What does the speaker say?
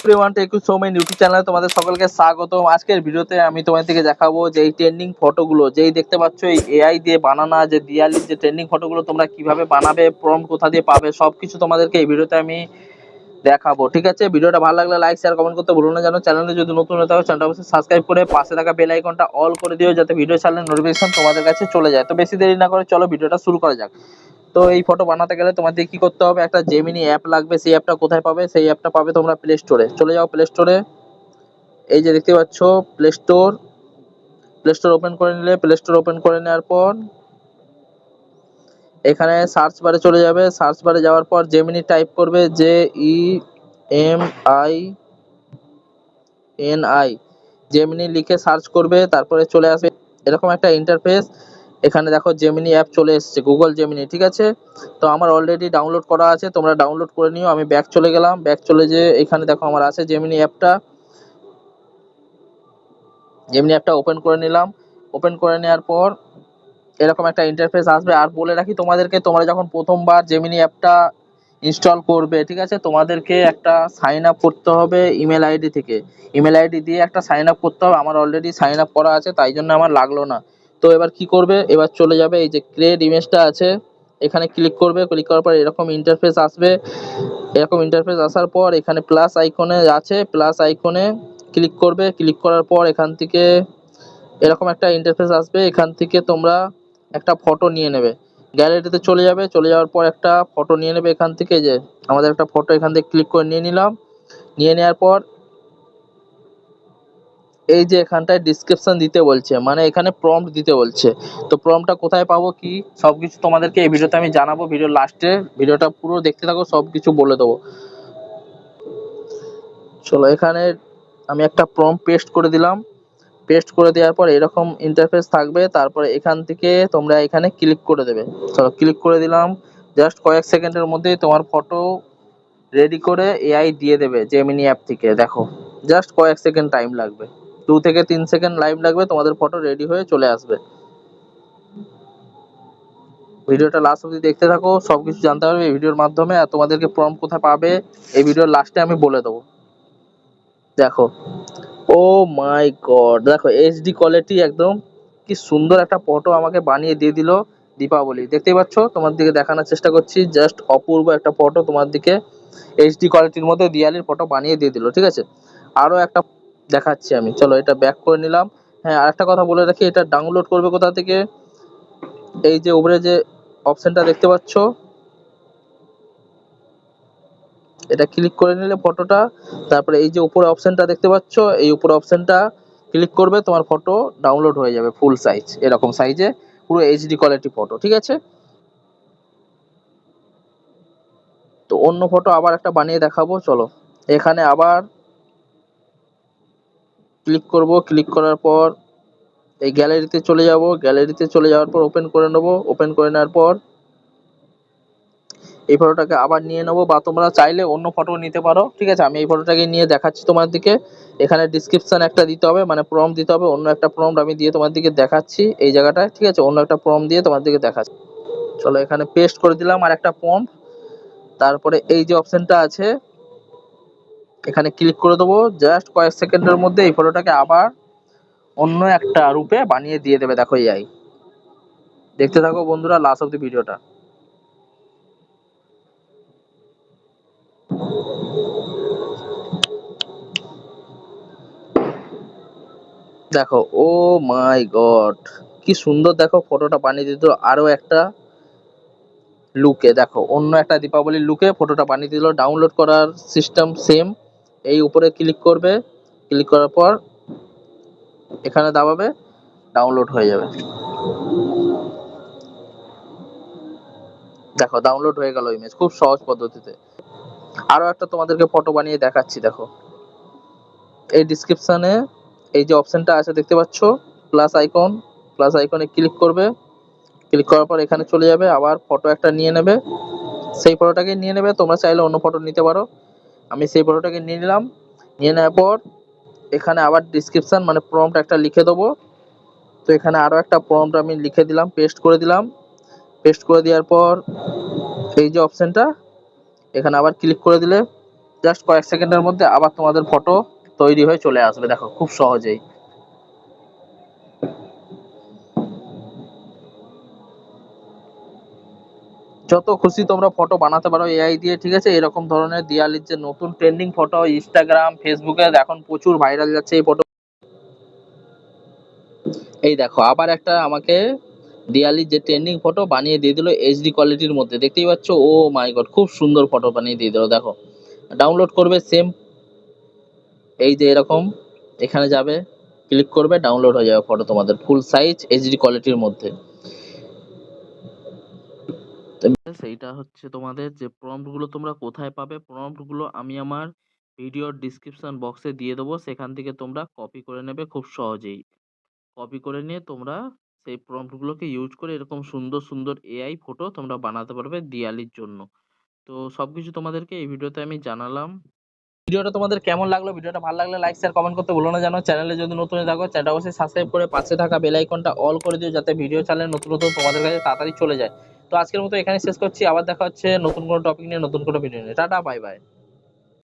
Everyone take to Somen YouTube চ্যানেলে তোমাদের সকলকে স্বাগতম। আজকের ভিডিওতে আমি তোমাদেরকে দেখাবো যে এই ট্রেন্ডিং ফটোগুলো যেই দেখতে পাচ্ছ এই এআই দিয়ে বানানো যে দিয়ালির যে ট্রেন্ডিং ফটোগুলো তোমরা কিভাবে বানাবে, প্রম্পট কোথা দিয়ে পাবে, সবকিছু তোমাদেরকে এই ভিডিওতে আমি দেখাবো। ঠিক আছে, ভিডিওটা ভালো লাগলে লাইক শেয়ার কমেন্ট করতে ভুলো না। জানো চ্যানেলে যদি নতুন হতে হয় চ্যানেলটা অবশ্যই সাবস্ক্রাইব করে পাশে থাকা বেল আইকনটা অল করে দিও, যাতে ভিডিও ছাড়লে নোটিফিকেশন তোমাদের কাছে চলে যায়। তো বেশি দেরি না করে চলো ভিডিওটা শুরু করা যাক। তো এই ফটো বানাতে গেলে তোমাদের কি করতে হবে, একটা জেমিনি অ্যাপ লাগবে। সেই অ্যাপটা কোথায় পাবে? সেই অ্যাপটা পাবে তোমরা প্লে স্টোরে। চলে যাও প্লে স্টোরে, এই যে দেখতে পাচ্ছ play store. Play store open করে নিলে, প্লে স্টোর ওপেন করে নেওয়ার পর এখানে সার্চ বারে চলে যাবে। সার্চ বারে যাওয়ার পর জেমিনি টাইপ করবে, JEMINI জেমিনি লিখে সার্চ করবে, তারপরে চলে আসবে এরকম একটা ইন্টারফেস। এখানে দেখো জেমিনি অ্যাপ চলে এসেছে, গুগল জেমিনি। ঠিক আছে, তো আমার অলরেডি ডাউনলোড করা আছে, তোমরা ডাউনলোড করে নিও। আমি ব্যাক চলে গেলাম, ব্যাক চলে যে এখানে দেখো আমার আছে জেমিনি অ্যাপটা। জেমিনি অ্যাপটা ওপেন করে নিলাম। ওপেন করে নেওয়ার পর এরকম একটা ইন্টারফেস আসবে। আর বলে রাখি তোমাদেরকে, তোমরা যখন প্রথমবার জেমিনি অ্যাপটা ইনস্টল করবে, ঠিক আছে, তোমাদেরকে একটা সাইন আপ করতে হবে ইমেল আইডি থেকে। ইমেল আইডি দিয়ে একটা সাইন আপ করতে হবে। আমার অলরেডি সাইন আপ করা আছে, তাই জন্য আমার লাগলো না। তো এবার কি করবে, এবার চলে যাবে এই যে ক্রিয়েট ইমেজটা আছে, এখানে ক্লিক করবে। ক্লিক করার পর এরকম ইন্টারফেস আসবে। এরকম ইন্টারফেস আসার পর এখানে প্লাস আইকনে আছে, প্লাস আইকনে ক্লিক করবে। ক্লিক করার পর এখান থেকে এরকম একটা ইন্টারফেস আসবে। এখান থেকে তোমরা একটা ফটো নিয়ে নেবে, গ্যালারিতে চলে যাবে। চলে যাওয়ার পর একটা ফটো নিয়ে নেবে এখান থেকে। যে আমাদের একটা ফটো এখান থেকে ক্লিক করে নিয়ে নিলাম। নিয়ে নেওয়ার পর এই যে এখানটায় ডিসক্রিপশন দিতে বলছে, মানে এখানে প্রম্পট দিতে বলছে। তো প্রম্পটটা কোথায় পাবো কি সবকিছু তোমাদেরকে এই ভিডিওতে আমি জানাবো। ভিডিওর লাস্টে ভিডিওটা পুরো দেখতে থাকো, সবকিছু বলে দেবো। চলো, এখানে আমি একটা প্রম্পট পেস্ট করে দিলাম। পেস্ট করে দেওয়ার পর এরকম ইন্টারফেস থাকবে। তারপরে এখান থেকে তোমরা এখানে ক্লিক করে দেবে। চলো, ক্লিক করে দিলাম। জাস্ট কয়েক সেকেন্ডের মধ্যেই তোমার ফটো রেডি করে এআই দিয়ে দেবে জেমিনি অ্যাপ থেকে। দেখো, জাস্ট কয়েক সেকেন্ড টাইম লাগবে, 2 থেকে 3 সেকেন্ড লাইভ লাগবে, তোমাদের ফটো রেডি হয়ে চলে আসবে। ভিডিওটা লাস্ট অবধি দেখতে থাকো, সবকিছু জানতে পারবে এই ভিডিওর মাধ্যমে। আর তোমাদেরকে প্রম্পট কোথায় পাবে এই ভিডিওর লাস্টে আমি বলে দেবো। দেখো, ও মাই গড, দেখো এইচডি কোয়ালিটি একদম, কি সুন্দর একটা ফটো আমাকে বানিয়ে দিয়ে দিল দীপাবলি। দেখতেই পাচ্ছ, তোমার দিকে দেখানোর চেষ্টা করছি। জাস্ট অপূর্ব একটা ফটো তোমার দিকে এইচডি কোয়ালিটির মধ্যে দিয়ালির ফটো বানিয়ে দিয়ে দিল। ঠিক আছে, আরো একটা দেখাচ্ছি আমি। চলো, এটা ব্যাক করে নিলাম। হ্যাঁ, আরেকটা কথা বলে রাখি, এটা ডাউনলোড করবে কোথা থেকে? এই যে উপরে যে অপশনটা দেখতে পাচ্ছ, এটা ক্লিক করে নিলে ফটোটা, তারপরে এই যে উপরে অপশনটা দেখতে পাচ্ছ, এই উপরে অপশনটা ক্লিক করবে, তোমার ফটো ডাউনলোড হয়ে যাবে ফুল সাইজ, এরকম সাইজে পুরো এইচডি কোয়ালিটি ফটো। ঠিক আছে, তো অন্য ফটো আবার একটা বানিয়ে দেখাবো। চলো, এখানে আবার ক্লিক করব। ক্লিক করার পর এই গ্যালারিতে চলে যাব। গ্যালারিতে চলে যাওয়ার পর ওপেন করে নেব। ওপেন করে নেওয়ার পর এই ফটোটাকে আবার নিয়ে নেবো, বা তোমরা চাইলে অন্য ফটো নিতে পারো। ঠিক আছে, আমি এই ফটোটাকে নিয়ে দেখাচ্ছি তোমার দিকে। এখানে ডিসক্রিপশন একটা দিতে হবে, মানে প্রম্পট দিতে হবে। অন্য একটা প্রম্পট আমি দিয়ে তোমার দিকে দেখাচ্ছি এই জায়গাটায়। ঠিক আছে, অন্য একটা প্রম্পট দিয়ে তোমার দিকে দেখাচ্ছি। চলো, এখানে পেস্ট করে দিলাম আর একটা প্রম্পট। তারপরে এই যে অপশনটা আছে, এখানে ক্লিক করে দেবো। জাস্ট কয়েক সেকেন্ডের মধ্যে এই ফটোটাকে আবার অন্য একটা রূপে বানিয়ে দিয়ে দেবে। দেখো এই দেখতে থাকো বন্ধুরা লাস্ট অব দি ভিডিওটা। দেখো, ও মাই গড, কি সুন্দর দেখো ফটোটা বানিয়ে দিত আরো একটা লুকে। দেখো, অন্য একটা দীপাবলির লুকে ফটোটা বানিয়ে দিল। ডাউনলোড করার সিস্টেম সেম। এই উপরে ক্লিক করবে। ক্লিক করার পর এখানে দাবাবে, ডাউনলোড হয়ে যাবে। দেখো, ডাউনলোড হয়ে গেল ইমেজ খুব সহজ পদ্ধতিতে। আরো একটা তোমাদেরকে ফটো বানিয়ে দেখাচ্ছি। দেখো, এই ডিসক্রিপশনে এই যে অপশনটা আছে দেখতে পাচ্ছ, প্লাস আইকন। প্লাস আইকনে ক্লিক করবে। ক্লিক করার পর এখানে চলে যাবে, আবার ফটো একটা নিয়ে নেবে। সেই ফটোটাকে নিয়ে নেবে, তোমরা চাইলে অন্য ফটো নিতে পারো। আমি সেই ফটোটাকে নিয়ে নিলাম। নিয়ে নেওয়ার পর এখানে আবার ডিসক্রিপশন মানে প্রম্পট একটা লিখে দেবো। তো এখানে আরো একটা প্রম্পট আমি লিখে দিলাম, পেস্ট করে দিলাম। পেস্ট করে দেওয়ার পর এই যে অপশনটা, এখানে আবার ক্লিক করে দিলে জাস্ট কয়েক সেকেন্ডের মধ্যে আবার তোমাদের ফটো তৈরি হয়ে চলে আসবে। দেখো খুব সহজেই। যত খুশি তোমরা ফটো বানাতে পারো এআই দিয়ে, ঠিক আছে। এরকম ধরনের দিওয়ালির যে নতুন ট্রেন্ডিং ফটো ইনস্টাগ্রাম ফেসবুকে এখন প্রচুর ভাইরাল যাচ্ছে এই ফটো। এই দেখো আবার একটা আমাকে দিওয়ালির যে ট্রেন্ডিং ফটো বানিয়ে দিয়ে দিল এইচডি কোয়ালিটির মধ্যে, দেখতেই পাচ্ছ। ও মাই গড, খুব সুন্দর ফটো বানিয়ে দিয়ে দিল। দেখো ডাউনলোড করবে সেম, এই যে এরকম এখানে যাবে, ক্লিক করবে, ডাউনলোড হয়ে যাবে ফটো তোমাদের ফুল সাইজ এইচডি কোয়ালিটির মধ্যে। সেইটা হচ্ছে তোমাদের যে প্রম্পট গুলো তোমরা কোথায় পাবে, প্রম্পট গুলো আমি আমার ভিডিওর ডিসক্রিপশন বক্সে দিয়ে দেবো, সেখান থেকে তোমরা কপি করে নেবে খুব সহজেই। কপি করে নিয়ে তোমরা সেই প্রম্পট গুলোকে ইউজ করে এরকম সুন্দর সুন্দর এআই ফটো তোমরা বানাতে পারবে দিওয়ালির জন্য। তো সবকিছু তোমাদেরকে এই ভিডিওতে আমি জানালাম। ভিডিওটা তোমাদের কেমন লাগলো? ভিডিওটা ভালো লাগলে লাইক শেয়ার কমেন্ট করতে ভুলো না। জানো চ্যানেলে যদি নতুন হয়ে থাকো চ্যানেলটা অবশ্যই সাবস্ক্রাইব করে পাশে থাকা বেল আইকনটা অল করে দিও, যাতে ভিডিও চ্যানেলে নতুন নতুন তোমাদের কাছে তাড়াতাড়ি চলে যায়। তো আজকের মতো এখানে শেষ করছি, আবার দেখা হচ্ছে নতুন কোনো টপিক নিয়ে, নতুন কোনো ভিডিও নিয়ে। Tata, bye bye.